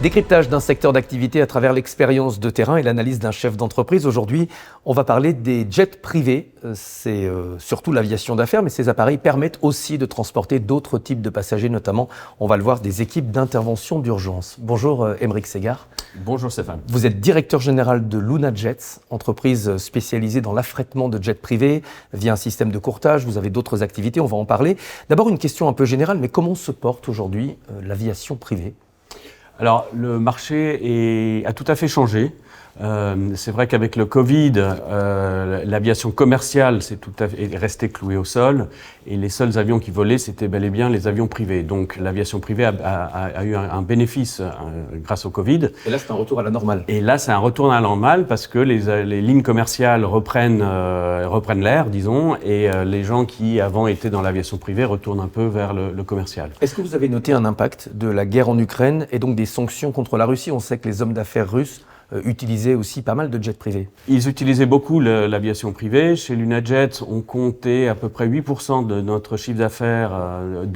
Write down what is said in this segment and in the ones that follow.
Décryptage d'un secteur d'activité à travers l'expérience de terrain et l'analyse d'un chef d'entreprise. Aujourd'hui, on va parler des jets privés. C'est surtout l'aviation d'affaires, mais ces appareils permettent aussi de transporter d'autres types de passagers, notamment, on va le voir, des équipes d'intervention d'urgence. Bonjour Aymeric Ségard. Bonjour Stéphane. Vous êtes directeur général de Luna Jets, entreprise spécialisée dans l'affrètement de jets privés via un système de courtage. Vous avez d'autres activités, on va en parler. D'abord, une question un peu générale, mais comment se porte aujourd'hui l'aviation privée ? Alors, le marché a tout à fait changé. C'est vrai qu'avec le Covid, l'aviation commerciale est restée clouée au sol et les seuls avions qui volaient, c'était bel et bien les avions privés. Donc l'aviation privée a eu un bénéfice grâce au Covid. Et là, c'est un retour à la normale. Et là, c'est un retour à la normale parce que les lignes commerciales reprennent l'air, disons, et les gens qui avant étaient dans l'aviation privée retournent un peu vers le commercial. Est-ce que vous avez noté un impact de la guerre en Ukraine et donc des sanctions contre la Russie ? On sait que les hommes d'affaires russes utilisaient aussi pas mal de jets privés. Ils utilisaient beaucoup l'aviation privée. Chez LunaJet, on comptait à peu près 8% de notre chiffre d'affaires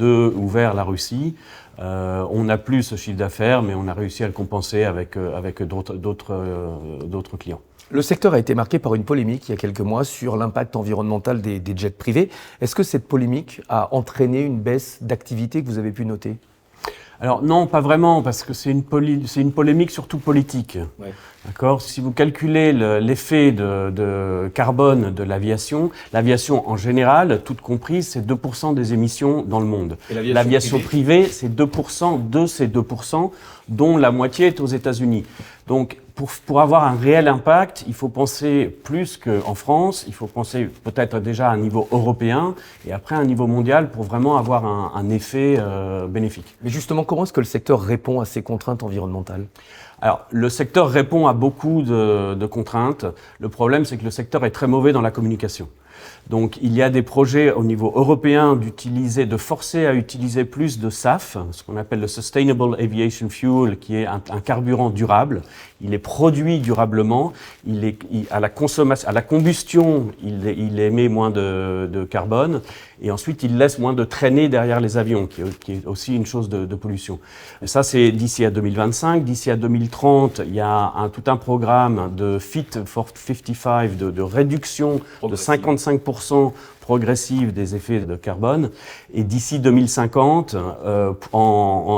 ou vers la Russie. On n'a plus ce chiffre d'affaires, mais on a réussi à le compenser avec d'autres clients. Le secteur a été marqué par une polémique il y a quelques mois sur l'impact environnemental des jets privés. Est-ce que cette polémique a entraîné une baisse d'activité que vous avez pu noter ? Alors non, pas vraiment, parce que c'est une polémique surtout politique. Ouais. D'accord ? Si vous calculez l'effet de carbone de l'aviation en général, toute comprise, c'est 2% des émissions dans le monde. Et l'aviation privée, c'est 2% de ces 2%, dont la moitié est aux États-Unis. Donc, pour avoir un réel impact, il faut penser plus qu'en France, il faut penser peut-être déjà à un niveau européen et après à un niveau mondial pour vraiment avoir un effet bénéfique. Mais justement, comment est-ce que le secteur répond à ces contraintes environnementales ? Alors, le secteur répond à beaucoup de contraintes. Le problème, c'est que le secteur est très mauvais dans la communication. Donc, il y a des projets au niveau européen de forcer à utiliser plus de SAF, ce qu'on appelle le Sustainable Aviation Fuel, qui est un carburant durable. Il est produit durablement. À la combustion, il émet moins de carbone. Et ensuite, il laisse moins de traînées derrière les avions, qui est aussi une chose de pollution. Et ça, c'est d'ici à 2025. D'ici à 2030, il y a tout un programme de Fit for 55, de réduction de 55% progressive des effets de carbone. Et d'ici 2050,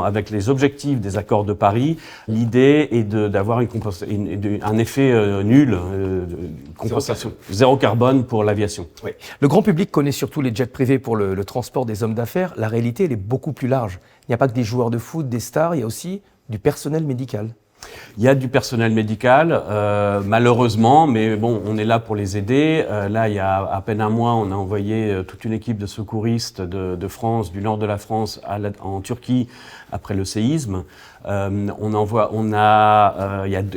avec les objectifs des accords de Paris, l'idée est d'avoir un effet nul, compensation, zéro carbone pour l'aviation. Oui. Le grand public connaît surtout les jets privés pour le transport des hommes d'affaires. La réalité, elle est beaucoup plus large. Il n'y a pas que des joueurs de foot, des stars, il y a aussi du personnel médical. Il y a du personnel médical, malheureusement, mais bon, on est là pour les aider. Là, il y a à peine un mois, on a envoyé toute une équipe de secouristes de France, du nord de la France, en Turquie, après le séisme. Il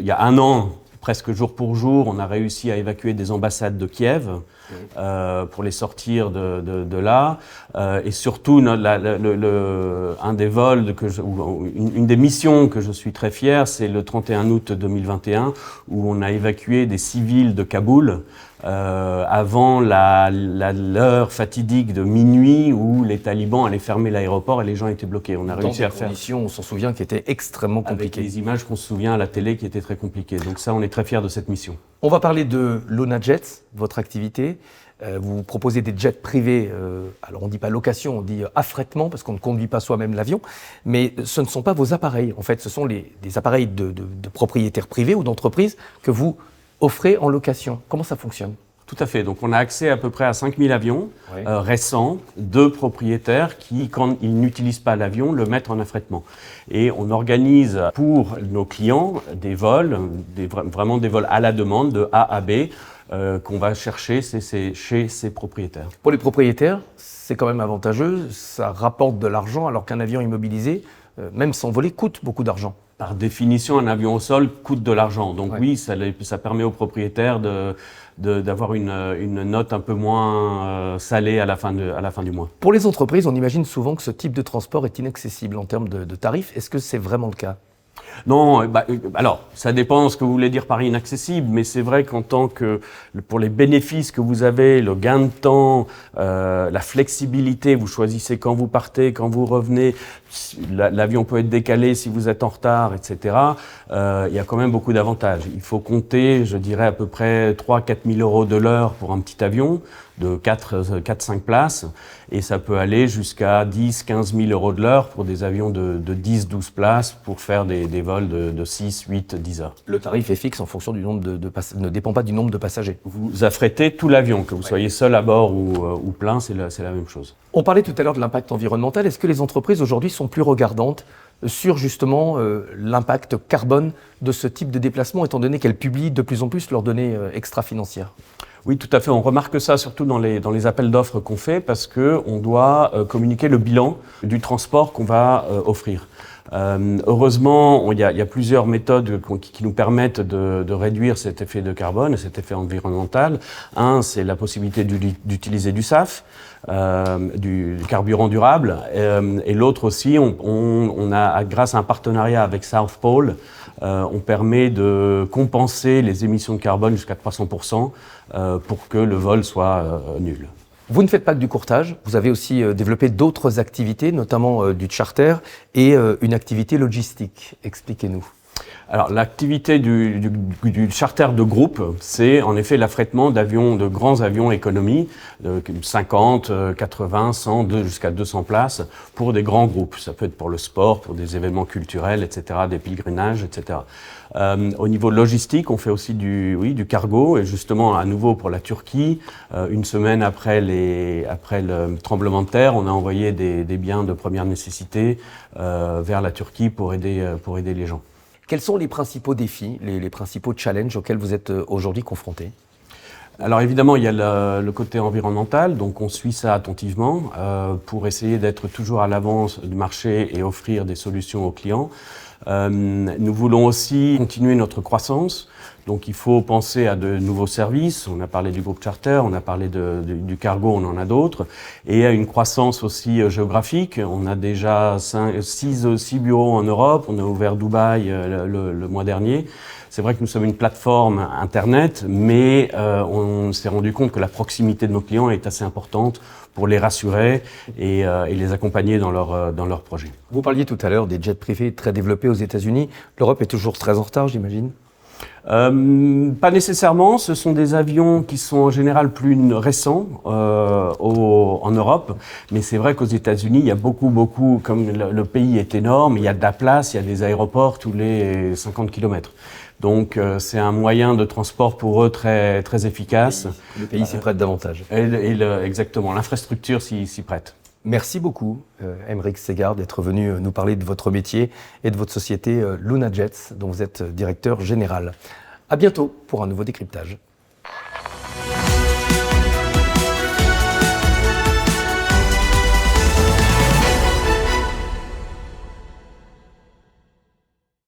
y a un an, presque jour pour jour, on a réussi à évacuer des ambassades de Kiev pour les sortir de là. Et surtout, un des vols une des missions que je suis très fier, c'est le 31 août 2021, où on a évacué des civils de Kaboul avant l'heure fatidique de minuit où les talibans allaient fermer l'aéroport et les gens étaient bloqués. On a réussi à faire. Dans des conditions, on s'en souvient, qui étaient extrêmement compliquées. Avec des images qu'on se souvient à la télé qui étaient très compliquées. Donc ça, on est très fiers de cette mission. On va parler de Luna Jets, votre activité. Vous proposez des jets privés, alors on ne dit pas location, on dit affrètement, parce qu'on ne conduit pas soi-même l'avion, mais ce ne sont pas vos appareils. En fait, ce sont des appareils de propriétaires privés ou d'entreprises que vous offrez en location. Comment ça fonctionne ? Tout à fait. Donc, on a accès à peu près à 5000 avions récents de propriétaires qui, quand ils n'utilisent pas l'avion, le mettent en affrètement. Et on organise pour nos clients des vols, vraiment des vols à la demande, de A à B, qu'on va chercher chez ces propriétaires. Pour les propriétaires, c'est quand même avantageux. Ça rapporte de l'argent, alors qu'un avion immobilisé, même sans voler, coûte beaucoup d'argent. Par définition, un avion au sol coûte de l'argent. Donc oui, ça permet aux propriétaires d'avoir une note un peu moins salée à la fin du mois. Pour les entreprises, on imagine souvent que ce type de transport est inaccessible en termes de tarifs. Est-ce que c'est vraiment le cas ? Non, alors, ça dépend ce que vous voulez dire par inaccessible, mais c'est vrai qu'en tant que, pour les bénéfices que vous avez, le gain de temps, la flexibilité, vous choisissez quand vous partez, quand vous revenez, l'avion peut être décalé si vous êtes en retard, etc. Il y a quand même beaucoup d'avantages. Il faut compter, je dirais, à peu près 3-4 000 euros de l'heure pour un petit avion de 4-5 places, et ça peut aller jusqu'à 10-15 000 euros de l'heure pour des avions de 10-12 places pour faire des vols de 6, 8, 10 heures. Le tarif est fixe en fonction du nombre ne dépend pas du nombre de passagers. Vous affrétez tout l'avion, que vous soyez seul à bord ou plein, c'est la même chose. On parlait tout à l'heure de l'impact environnemental. Est-ce que les entreprises aujourd'hui sont plus regardantes sur justement l'impact carbone de ce type de déplacement, étant donné qu'elles publient de plus en plus leurs données extra-financières ? Oui, tout à fait. On remarque ça surtout dans les appels d'offres qu'on fait parce qu'on doit communiquer le bilan du transport qu'on va offrir. Heureusement, il y a plusieurs méthodes qui nous permettent de réduire cet effet de carbone, cet effet environnemental. Un, c'est la possibilité d'utiliser du SAF, du carburant durable. Et l'autre aussi, on a, grâce à un partenariat avec South Pole, on permet de compenser les émissions de carbone jusqu'à 300% pour que le vol soit nul. Vous ne faites pas que du courtage, vous avez aussi développé d'autres activités, notamment du charter et une activité logistique. Expliquez-nous. Alors, l'activité du charter de groupe, c'est en effet l'affrètement d'avions, de grands avions économie, de 50, 80, 100, jusqu'à 200 places, pour des grands groupes. Ça peut être pour le sport, pour des événements culturels, etc., des pèlerinages, etc. Au niveau logistique, on fait aussi du cargo, et justement, à nouveau pour la Turquie, une semaine après le tremblement de terre, on a envoyé des biens de première nécessité vers la Turquie pour aider les gens. Quels sont les principaux défis, les principaux challenges auxquels vous êtes aujourd'hui confrontés ? Alors évidemment, il y a le côté environnemental, donc on suit ça attentivement pour essayer d'être toujours à l'avance du marché et offrir des solutions aux clients. Nous voulons aussi continuer notre croissance, donc il faut penser à de nouveaux services. On a parlé du groupe Charter, on a parlé du cargo, on en a d'autres, et à une croissance aussi géographique. On a déjà 6 bureaux en Europe, on a ouvert Dubaï le mois dernier. C'est vrai que nous sommes une plateforme Internet, mais on s'est rendu compte que la proximité de nos clients est assez importante pour les rassurer et les accompagner dans leurs projets. Vous parliez tout à l'heure des jets privés très développés aux États-Unis. L'Europe est toujours très en retard, j'imagine ? Pas nécessairement. Ce sont des avions qui sont en général plus récents en Europe, mais c'est vrai qu'aux États-Unis, il y a beaucoup, comme le pays est énorme, il y a de la place, il y a des aéroports tous les 50 km. Donc c'est un moyen de transport pour eux très, très efficace. Le pays s'y prête davantage. Exactement, l'infrastructure s'y prête. Merci beaucoup, Aymeric Segard, d'être venu nous parler de votre métier et de votre société Luna Jets, dont vous êtes directeur général. À bientôt pour un nouveau décryptage.